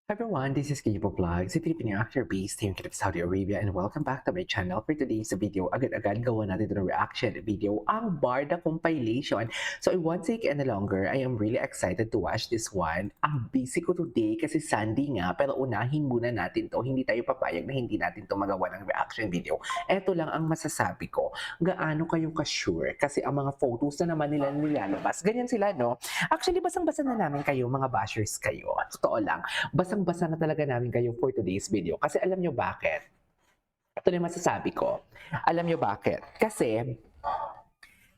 Hi everyone, this is Kibo Vlog, si Filipino actor based here in Saudi Arabia, and welcome back to my channel. For today's video, agad-agad gawa natin ng reaction video, ang Barda compilation. So I won't take any longer, I am really excited to watch this one. Ang busy ko today kasi Sunday nga, pero unahin muna natin to. Hindi tayo papayag na hindi natin to magawa ng reaction video. Eto lang ang masasabi ko, gaano kayo ka-sure? Kasi ang mga photos na naman nila nilalabas, ganyan sila, no? Actually, basang-basa na namin kayo, mga bashers kayo. Totoo lang, basang-basa na talaga namin kayo for today's video. Kasi alam nyo bakit? Ito na yung masasabi ko. Alam nyo bakit? Kasi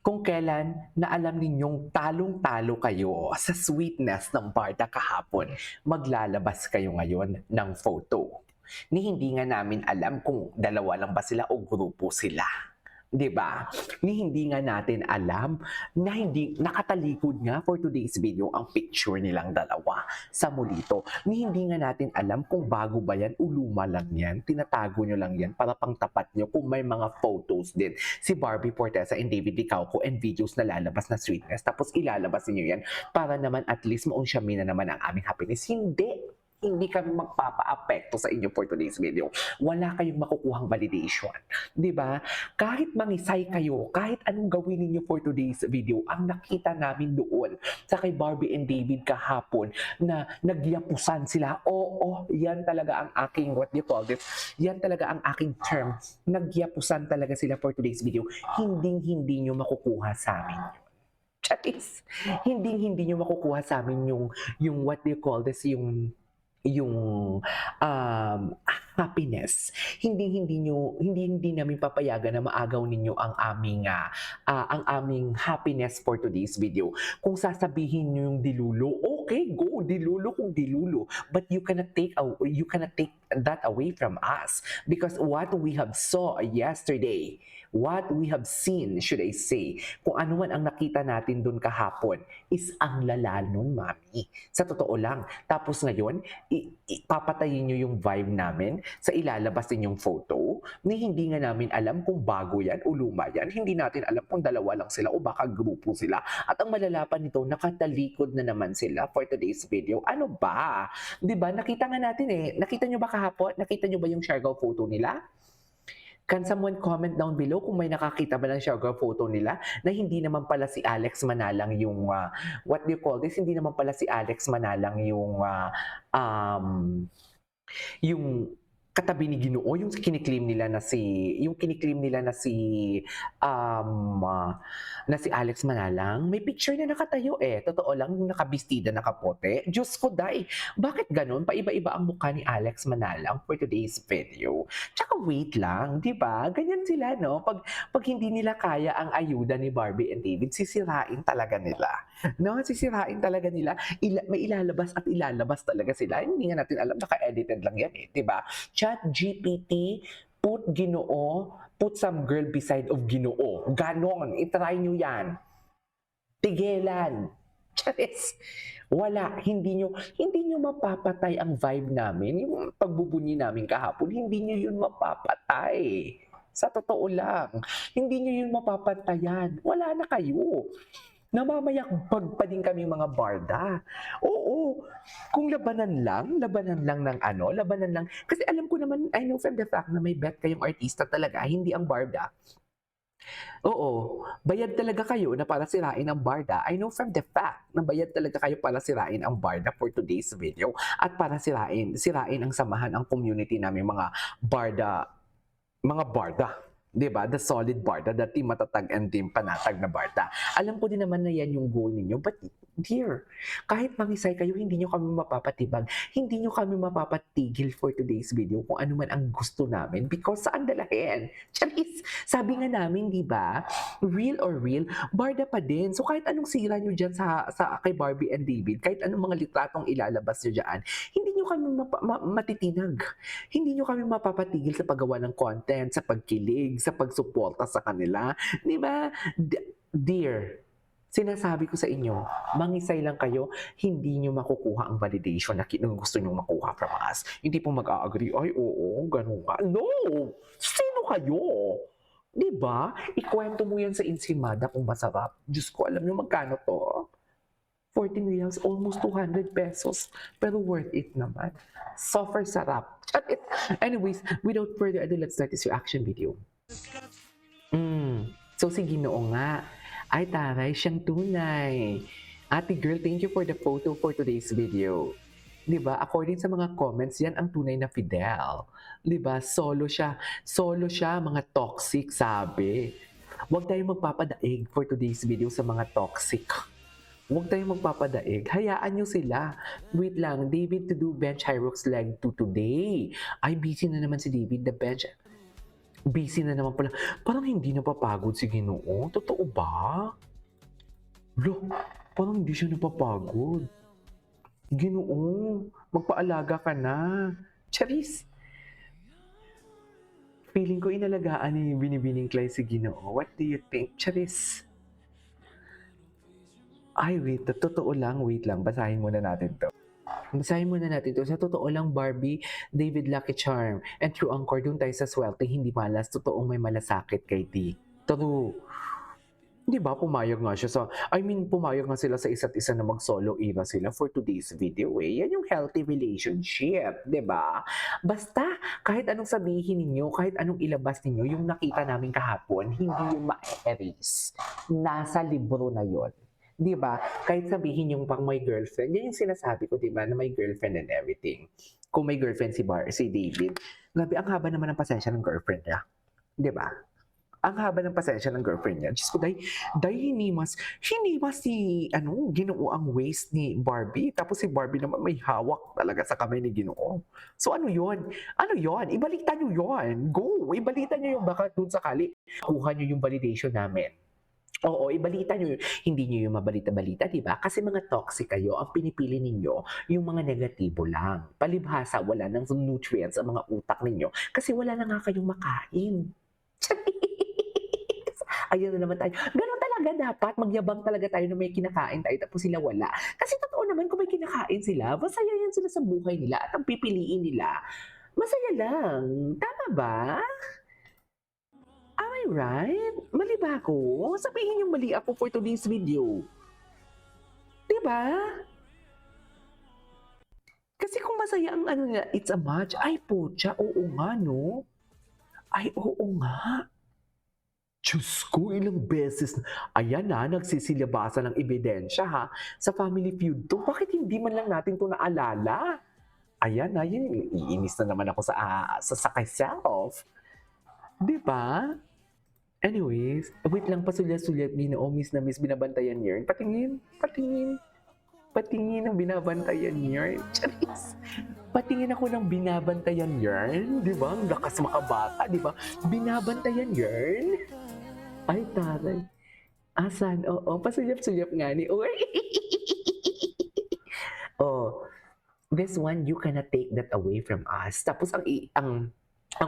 kung kailan na alam ninyong talong-talo kayo sa sweetness ng Barda kahapon, maglalabas kayo ngayon ng photo. Ni hindi nga namin alam kung dalawa lang ba sila o grupo sila. 'Di ba? Ni hindi nga natin alam na hindi nakatalikod nga for today's video ang picture nilang dalawa sa mulito. Ni hindi nga natin alam kung bago ba yan o luma lang yan. Tinatago nyo lang yan para pangtapat nyo kung may mga photos din si Barbie Fortesa and David Dicauco and videos na lalabas na sweetness. Tapos ilalabas niyo yan para naman at least maunsyami na naman ang aming happiness. Hindi kami magpapa-apekto sa inyo for today's video. Wala kayong makukuhang validation. 'Di ba? Kahit mangisay kayo, kahit anong gawin niyo for today's video, ang nakita namin doon sa kay Barbie and David kahapon na nagyapusan sila. Oo, yan talaga ang aking, what do you call this? Yan talaga ang aking term. Nagyapusan talaga sila for today's video. Hindi nyo makukuha sa amin. Charis, hindi nyo makukuha sa amin yung what do you call this, yung happiness. Hindi namin papayagan na maagaw ninyo ang aming happiness for today's video. Kung sasabihin niyo yung dilulo, okay, go dilulo kung dilulo, but you cannot take that away from us, because what we have saw yesterday, what we have seen, should I say, kung ano man ang nakita natin doon kahapon is ang lala nun, mami. Sa totoo lang. Tapos ngayon, papatayin nyo yung vibe namin sa ilalabas ninyong photo ni hindi nga namin alam kung bago yan o luma yan. Hindi natin alam kung dalawa lang sila o baka grupo sila. At ang malalapan nito, nakatalikod na naman sila for today's video. Ano ba? 'Di ba? Nakita nga natin eh. Nakita nyo ba kahapon? Nakita nyo ba yung Siargao photo nila? Can someone comment down below kung may nakakita ba ng Siargao photo nila na hindi naman pala si Alex Manalang yung, what do you call this? Hindi naman pala si Alex Manalang yung katabi ni Ginoo, yung kiniklaim nila na si Alex Manalang, may picture na nakatayo eh. Totoo lang, yung nakabistida, nakapote. Diyos ko, day, bakit ganun? Paiba-iba ang mukha ni Alex Manalang for today's video. Tsaka wait lang, di ba? Ganyan sila, no? Pag hindi nila kaya ang ayuda ni Barbie and David, sisirain talaga nila. No? Sisirain talaga nila. May ilalabas at ilalabas talaga sila. Hindi nga natin alam, naka-edited lang yan eh, di ba? Chat GPT, put Ginoo, put some girl beside of Ginoo. Ganon, itry nyo yan. Tigilan. Charis. Wala, hindi nyo mapapatay ang vibe namin. Yung pagbubunyi namin kahapon, hindi nyo yun mapapatay. Sa totoo lang, hindi nyo yun mapapatayan. Wala na kayo. Namamayakbag pa din kami mga barda. Oo, kung labanan lang ng ano, labanan lang. Kasi alam ko naman, I know from the fact na may bet kayong artista talaga, hindi ang barda. Oo, bayad talaga kayo na para sirain ang barda. I know from the fact na bayad talaga kayo para sirain ang barda for today's video at para sirain ang samahan, ang community namin mga barda. 'Di ba? The solid barda, the team matatag and team panatag na barda. Alam ko din naman na yan yung goal ninyo, but dear, kahit mangisay kayo, hindi nyo kami mapapatibag, hindi nyo kami mapapatigil for today's video kung ano man ang gusto namin, because saan dalahin? Charis, sabi nga namin, di ba? Real or real, barda pa din. So kahit anong sira nyo dyan sa kay Barbie and David, kahit anong mga litratong ilalabas nyo dyan, hindi nyo kami matitinag. Hindi nyo kami mapapatigil sa paggawa ng content, sa pagkilig, sa pagsuporta sa kanila. Di ba? Dear, sinasabi ko sa inyo, mangisay lang kayo, hindi nyo makukuha ang validation na gusto nyo makuha from us. Hindi po mag-a-agree, ay oo, ganun ka. No! Sino kayo? Diba? Ikwento mo yan sa Insimada kung masarap. Diyos ko, alam nyo magkano to? 14 reals, almost 200 pesos. Pero worth it naman. Super sarap. Anyways, without further ado, let's start this reaction video. So si Ginoo nga, ay taray siyang tunay. Ate girl, thank you for the photo for today's video. 'Di ba? According sa mga comments, yan ang tunay na Fidel. 'Di ba? Solo siya, mga toxic sabi. Huwag tayong magpapadaig for today's video sa mga toxic. Huwag tayong magpapadaig. Hayaan nyo sila. Wait lang, David to do bench high rocks leg 2 today. Ay, busy na naman si David. The bench busy na naman pala. Parang hindi napapagod si Ginoo. Totoo ba? Lo, parang hindi siya napapagod. Ginoo, magpaalaga ka na. Charis. Feeling ko inalagaan ni Binibining Clay si Ginoo. What do you think, Charis? Ay, wait. Totoo lang. Wait lang. Basahin muna natin to. Basahin muna natin to. Sa totoo lang, Barbie, David Lucky Charm. And through Angkor, doon tayo sa swerte, hindi malas. Totoong may malasakit kay T. True. Di ba, pumayag nga siya pumayag nga sila sa isa't isa na mag-solo era sila for today's video eh. Yan yung healthy relationship, di ba? Basta, kahit anong sabihin ninyo, kahit anong ilabas ninyo, yung nakita namin kahapon, hindi yung ma-erase. Nasa libro na yon. Di ba? Kahit sabihin yung pang may girlfriend, yan yung sinasabi ko, di ba, na may girlfriend and everything. Kung may girlfriend si David, grabe, ang haba naman ng pasensya ng girlfriend niya. Di ba? Ang haba ng pasensya ng girlfriend niya. Diyos ko, dahil hinimas si, Ginoo ang waist ni Barbie. Tapos si Barbie naman may hawak talaga sa kamay ni Ginoo. So ano yon? Ano yon? Ibalita nyo yon. Go! Ibalita nyo yung baka dun sakali. Kuha nyo yung validation namin. Oo, ibalita nyo yun. Hindi nyo yung mabalita-balita, di ba? Kasi mga toxic kayo, ang pinipili ninyo, yung mga negatibo lang. Palibhasa, wala nang nutrients ang mga utak ninyo kasi wala na nga kayong makain. Ayun na naman tayo. Ganun talaga dapat. Magyabang talaga tayo na may kinakain tayo tapos sila wala. Kasi totoo naman kung may kinakain sila, masaya yan sila sa buhay nila at ang pipiliin nila, masaya lang. Tama ba? Am I right? Mali ba ako? Sabihin yung mali ako for today's video. Diba? Kasi kung masaya ang niya, it's a match. Ay, putya, oo nga, no? Ay, oo nga. Diyos ko, ilang beses na. Ayan na, nagsisilabasan ng ebidensya ha. Sa Family Feud to, bakit hindi man lang natin to naalala? Ayan na, iinis na naman ako sa myself. Diba? Anyways, wait lang, pasulyat-sulyat, miss na miss, binabantayan niya. Patingin ang binabantayan niya. Charis! Patingin ako ng binabantayan yarn, di ba? Ang lakas makabata, di ba? Binabantayan yarn. Ay, taray. Asan? Oo, pasulyap-sulyap nga ni. Uy! Oh, this one, you cannot take that away from us. Tapos ang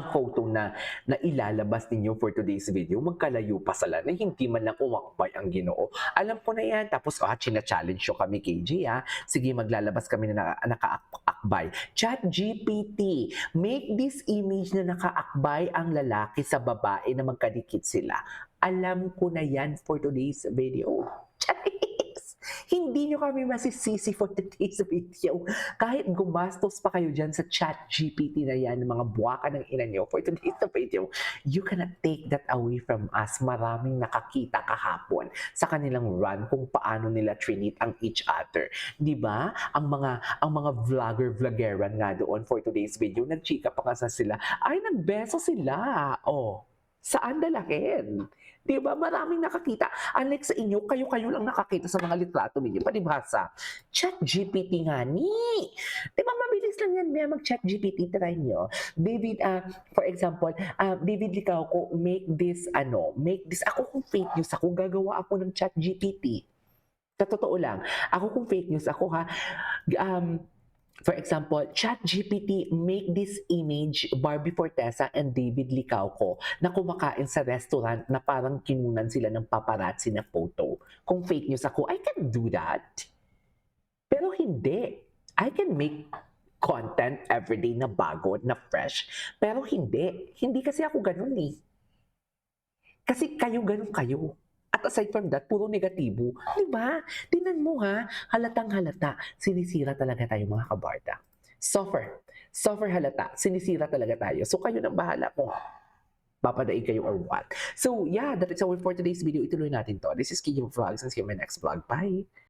photo na ilalabas ninyo for today's video, magkalayo pa sila na hindi man lang umakbay ang Ginoo. Alam ko na yan. Tapos, china-challenge nyo kami, KJ, ha? Sige, maglalabas kami na nakaakbay. Chat GPT, make this image na nakaakbay ang lalaki sa babae na magkadikit sila. Alam ko na yan for today's video. Hindi nyo kami masisisi for today's video. Kahit gumastos pa kayo dyan sa chat GPT na yan, ng mga buwaka ng ina nyo for today's video, you cannot take that away from us. Maraming nakakita kahapon sa kanilang run kung paano nila trinit ang each other. Diba? Ang mga vloggeran nga doon for today's video, nagchika pa nga sila. Ay, nagbeso sila. Oh, saan dalahin? Diba? Maraming nakakita. Unlike sa inyo, kayo lang nakakita sa mga litrato ninyo. Palibhasa, chat GPT nga ni. Diba mabilis lang yan, may mag-chat GPT, try nyo. David, for example, David Licao ko, make this, ako kung fake news ako, gagawa ako ng chat GPT. Sa totoo lang, ako kung fake news ako ha, for example, ChatGPT, make this image Barbie Fortesa and David Licao ko na kumakain sa restaurant na parang kinunan sila ng paparazzi na photo. Kung fake news ako, I can do that. Pero hindi. I can make content everyday na bago, na fresh. Pero hindi. Hindi kasi ako ganun eh. Kasi kayo ganun kayo. At At aside from that, puro negatibo. Di ba? Tingnan mo ha, halatang halata, sinisira talaga tayo mga kabarda. Suffer halata, sinisira talaga tayo. So kayo nang bahala kung papadaig kayo or what. So yeah, that is all for today's video. Ituloy natin to. This is Kiyo Vlogs and see you in my next vlog. Bye!